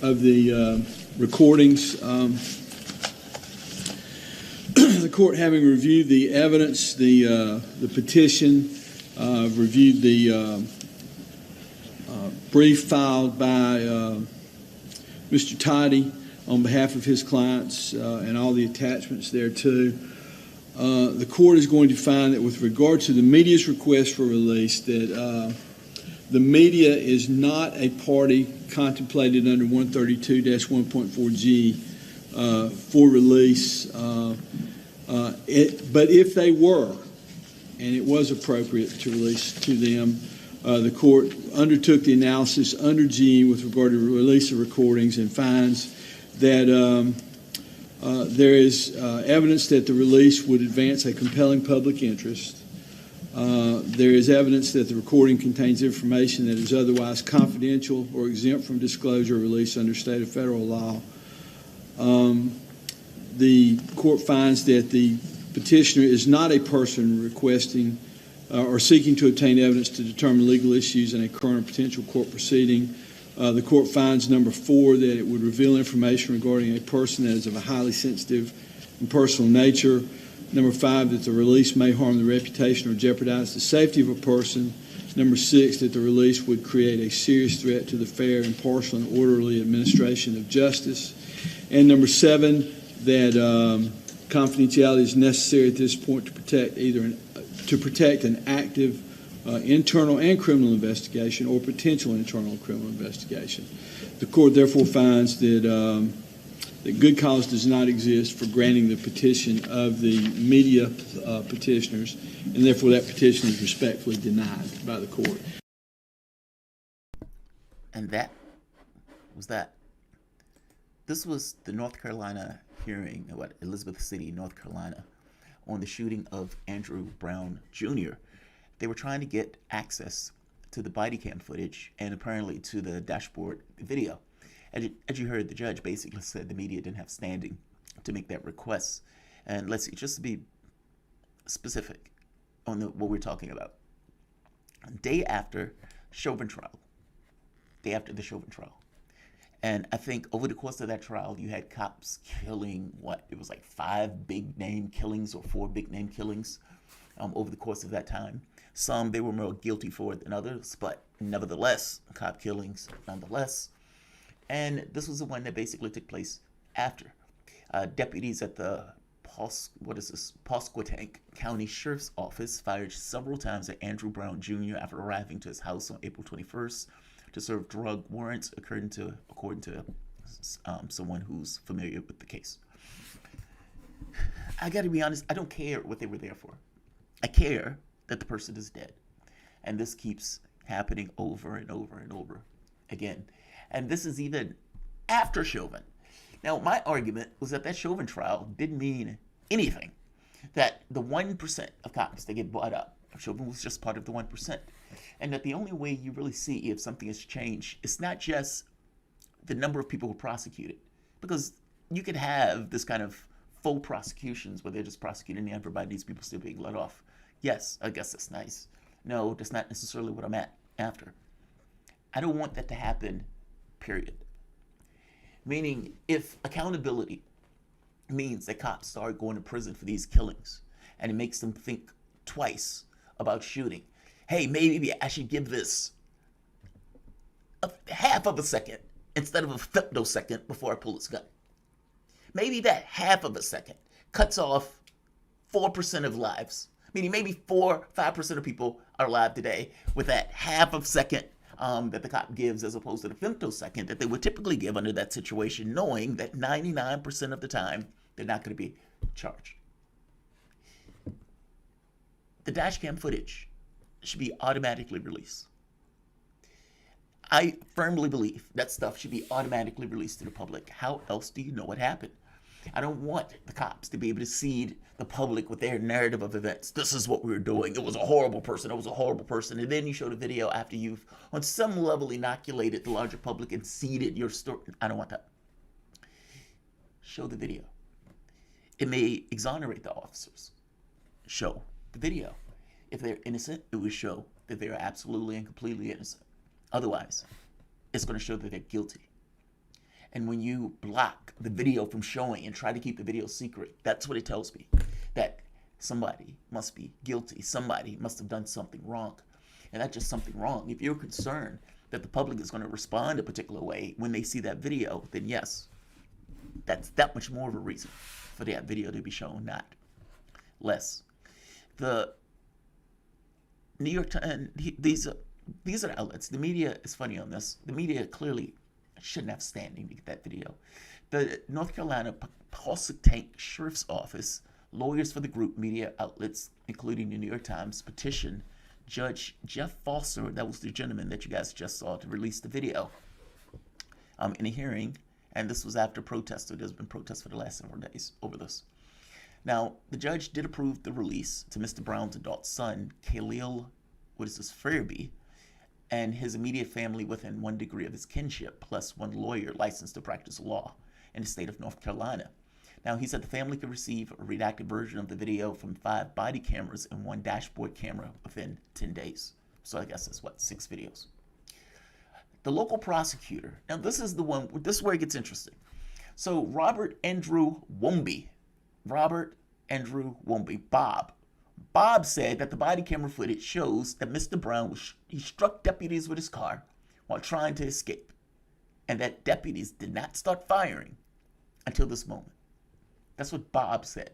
of the recordings. The court, having reviewed the evidence, the petition, reviewed the brief filed by Mr. Toddy on behalf of his clients and all the attachments thereto, the court is going to find that with regard to the media's request for release, that the media is not a party contemplated under 132-1.4G for release. But if they were, and it was appropriate to release to them, the court undertook the analysis under G with regard to the release of recordings and finds that there is evidence that the release would advance a compelling public interest. There is evidence that the recording contains information that is otherwise confidential or exempt from disclosure or release under state or federal law. The court finds that the petitioner is not a person requesting or seeking to obtain evidence to determine legal issues in a current or potential court proceeding. The court finds, number 4, that it would reveal information regarding a person that is of a highly sensitive and personal nature. Number 5, that the release may harm the reputation or jeopardize the safety of a person. Number 6, that the release would create a serious threat to the fair, impartial, and orderly administration of justice. And number 7, that confidentiality is necessary at this point to protect an active internal and criminal investigation or potential internal and criminal investigation. The court therefore finds that that good cause does not exist for granting the petition of the media petitioners, and therefore that petition is respectfully denied by the court. And that was that. This was the North Carolina hearing, Elizabeth City, North Carolina, on the shooting of Andrew Brown Jr. They were trying to get access to the body cam footage and apparently to the dashboard video. As you heard, the judge basically said the media didn't have standing to make that request. And let's see, just to be specific on what we're talking about. Day after Chauvin trial. Day after the Chauvin trial. And I think over the course of that trial, you had cops killing, it was like 5 big name killings or 4 big name killings over the course of that time. Some they were more guilty for than others, but nevertheless, cop killings nonetheless. And this was the one that basically took place after. Deputies at the Pasquotank County Sheriff's Office fired several times at Andrew Brown Jr. after arriving to his house on April 21st to serve drug warrants, according to someone who's familiar with the case. I got to be honest, I don't care what they were there for. I care that the person is dead. And this keeps happening over and over and over again. And this is even after Chauvin. Now, my argument was that Chauvin trial didn't mean anything. That the 1% of cops that get brought up, Chauvin was just part of the 1%. And that the only way you really see if something has changed is not just the number of people who are prosecuted. Because you could have this kind of full prosecutions where they're just prosecuting everybody, these people still being let off. Yes, I guess that's nice. No, that's not necessarily what I'm after. I don't want that to happen, period. Meaning, if accountability means that cops start going to prison for these killings, and it makes them think twice about shooting, hey, maybe I should give this a half of a second instead of a femtosecond before I pull this gun. Maybe that half of a second cuts off 4% of lives. Meaning maybe 5% of people are alive today with that half of second that the cop gives as opposed to the femtosecond that they would typically give under that situation, knowing that 99% of the time they're not going to be charged. The dash cam footage should be automatically released. I firmly believe that stuff should be automatically released to the public. How else do you know what happened? I don't want the cops to be able to seed the public with their narrative of events. This is what we were doing. It was a horrible person. It was a horrible person. And then you show the video after you've, on some level, inoculated the larger public and seeded your story. I don't want that. Show the video. It may exonerate the officers. Show the video. If they're innocent, it will show that they're absolutely and completely innocent. Otherwise, it's going to show that they're guilty. And when you block the video from showing and try to keep the video secret, that's what it tells me. That somebody must be guilty. Somebody must have done something wrong. And that's just something wrong. If you're concerned that the public is going to respond a particular way when they see that video, then yes, that's that much more of a reason for that video to be shown, not less. The New York Times, these are outlets. The media is funny on this. The media clearly shouldn't have standing to get that video. The North Carolina Prosecutor Sheriff's Office, lawyers for the group, media outlets, including the New York Times, petitioned Judge Jeff Foster, that was the gentleman that you guys just saw, to release the video in a hearing. And this was after protest. So there's been protests for the last several days over this. Now, the judge did approve the release to Mr. Brown's adult son, Khalil, Fairby, and his immediate family within 1 degree of his kinship, plus one lawyer licensed to practice law in the state of North Carolina. Now, he said the family could receive a redacted version of the video from 5 body cameras and 1 dashboard camera within 10 days. So I guess that's, 6 videos. The local prosecutor, now this is where it gets interesting. So Robert Andrew Womby, Bob said that the body camera footage shows that Mr. Brown he struck deputies with his car while trying to escape, and that deputies did not start firing until this moment. That's what Bob said.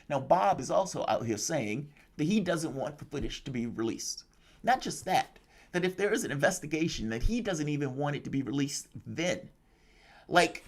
Now, Bob is also out here saying that he doesn't want the footage to be released. Not just that if there is an investigation, that he doesn't even want it to be released then. Like,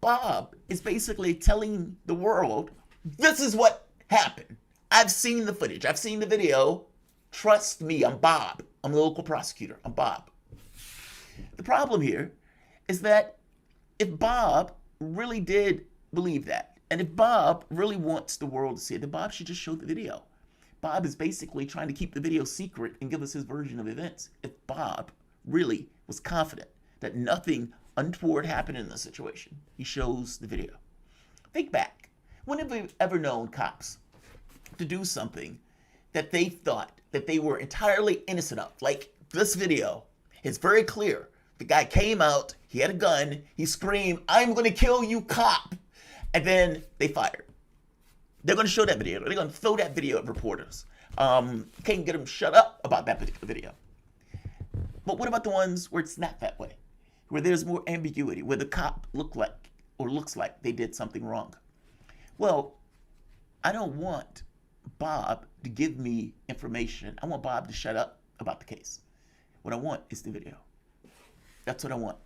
Bob is basically telling the world, this is what happened. I've seen the footage. I've seen the video. Trust me, I'm Bob. I'm the local prosecutor. I'm Bob. The problem here is that if Bob really did believe that, and if Bob really wants the world to see it, then Bob should just show the video. Bob is basically trying to keep the video secret and give us his version of events. If Bob really was confident that nothing untoward happened in the situation, he shows the video. Think back. When have we ever known cops to do something that they thought that they were entirely innocent of? Like this video, it's very clear. The guy came out, he had a gun, he screamed, "I'm going to kill you, cop!" And then they fired. They're going to show that video. They're going to throw that video at reporters. Can't get them shut up about that particular video. But what about the ones where it's not that way? Where there's more ambiguity, where the cop looks like they did something wrong? Well, I don't want Bob to give me information. I want Bob to shut up about the case. What I want is the video. That's what I want.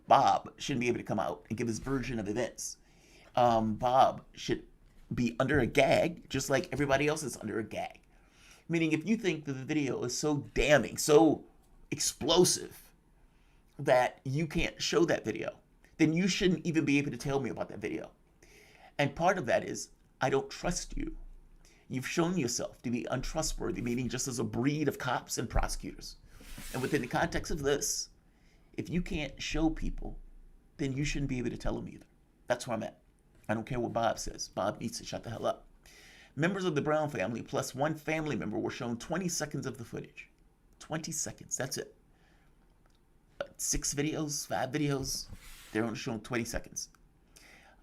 Bob shouldn't be able to come out and give his version of events. Bob should be under a gag, just like everybody else is under a gag. Meaning, if you think that the video is so damning, so explosive, that you can't show that video, then you shouldn't even be able to tell me about that video. And part of that is, I don't trust you. You've shown yourself to be untrustworthy, meaning just as a breed of cops and prosecutors. And within the context of this, if you can't show people, then you shouldn't be able to tell them either. That's where I'm at. I don't care what Bob says. Bob needs to shut the hell up. Members of the Brown family plus one family member were shown 20 seconds of the footage. 20 seconds, that's it. 6 videos, 5 videos, they're only shown 20 seconds.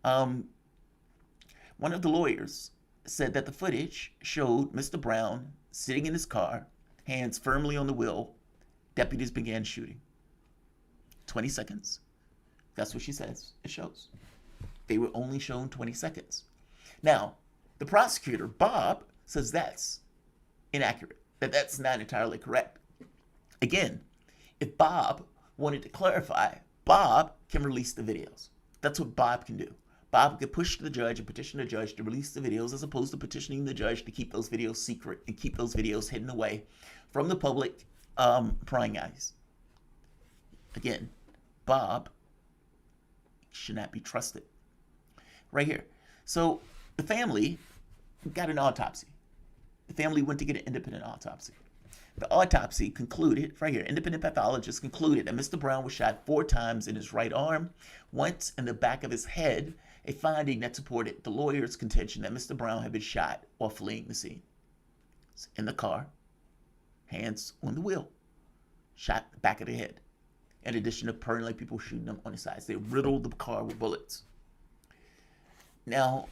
One of the lawyers said that the footage showed Mr. Brown sitting in his car, hands firmly on the wheel. Deputies began shooting. 20 seconds. That's what she says it shows. They were only shown 20 seconds. Now, the prosecutor, Bob, says that's inaccurate, that's not entirely correct. Again, if Bob wanted to clarify, Bob can release the videos. That's what Bob can do. Bob could push the judge and petition the judge to release the videos, as opposed to petitioning the judge to keep those videos secret and keep those videos hidden away from the public prying eyes. Again, Bob should not be trusted. Right here. So the family got an autopsy. The family went to get an independent autopsy. The autopsy concluded, right here, independent pathologist concluded that Mr. Brown was shot 4 times in his right arm, once in the back of his head, a finding that supported the lawyer's contention that Mr. Brown had been shot while fleeing the scene. In the car, hands on the wheel, shot the back of the head. in addition to apparently people shooting them on the sides. They riddled the car with bullets. Now,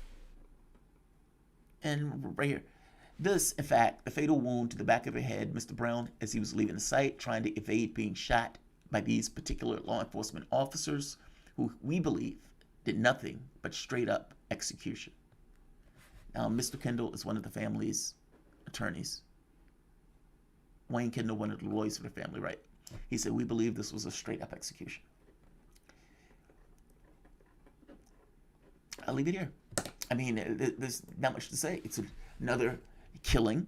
and right here, this, in fact, the fatal wound to the back of the head, Mr. Brown, as he was leaving the site, trying to evade being shot by these particular law enforcement officers, who we believe did nothing but straight up execution. Now, Mr. Kendall is one of the family's attorneys. Wayne Kendall, one of the lawyers for the family, right? He said, we believe this was a straight up execution. I'll leave it here. I mean, there's not much to say. It's another killing.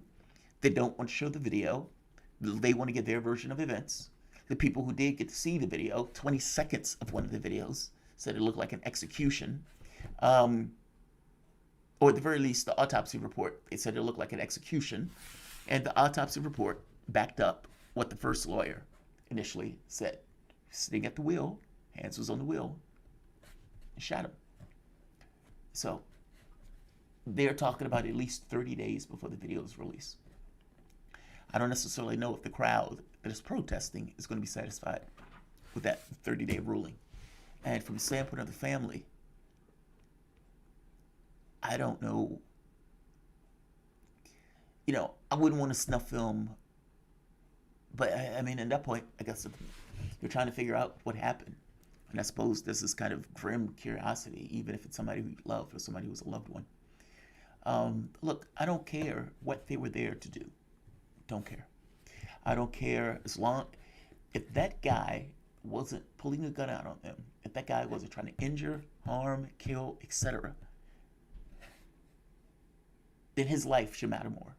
They don't want to show the video. They want to get their version of events. The people who did get to see the video, 20 seconds of one of the videos, said it looked like an execution. Or at the very least, the autopsy report, they said it looked like an execution. And the autopsy report backed up what the first lawyer initially said. Sitting at the wheel, hands was on the wheel, and shot him. So they're talking about at least 30 days before the video is released. I don't necessarily know if the crowd that is protesting is going to be satisfied with that 30-day ruling. And from the standpoint of the family, I don't know. You know, I wouldn't want to snuff film, but I mean, at that point, I guess you're trying to figure out what happened. And I suppose this is kind of grim curiosity, even if it's somebody who you love or somebody who's a loved one. Look, I don't care what they were there to do. Don't care. I don't care if that guy wasn't pulling a gun out on them, if that guy wasn't trying to injure, harm, kill, etc., then his life should matter more.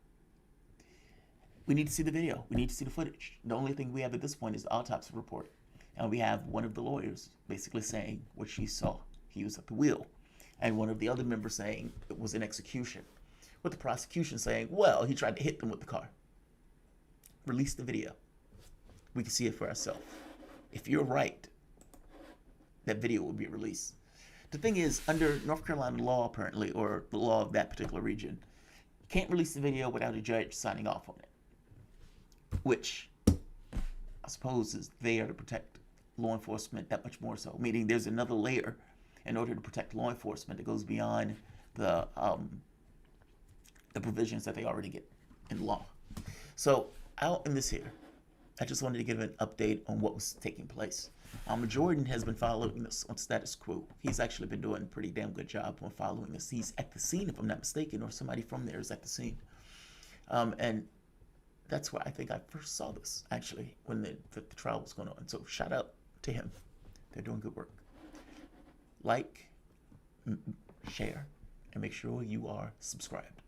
We need to see the video. We need to see the footage. The only thing we have at this point is the autopsy report. And we have one of the lawyers basically saying what she saw. He was at the wheel. And one of the other members saying it was an execution. With the prosecution saying, well, he tried to hit them with the car. Release the video. We can see it for ourselves. If you're right, that video will be released. The thing is, under North Carolina law, apparently, or the law of that particular region, you can't release the video without a judge signing off on it. Which, I suppose, is there to protect law enforcement that much more so. Meaning there's another layer in order to protect law enforcement that goes beyond the provisions that they already get in law. So I'll end this here. I just wanted to give an update on what was taking place. Jordan has been following this on status quo. He's actually been doing a pretty damn good job on following this. He's at the scene, if I'm not mistaken, or somebody from there is at the scene. And that's where I think I first saw this, actually, when the trial was going on. So shout out to him. They're doing good work. Like, share, and make sure you are subscribed.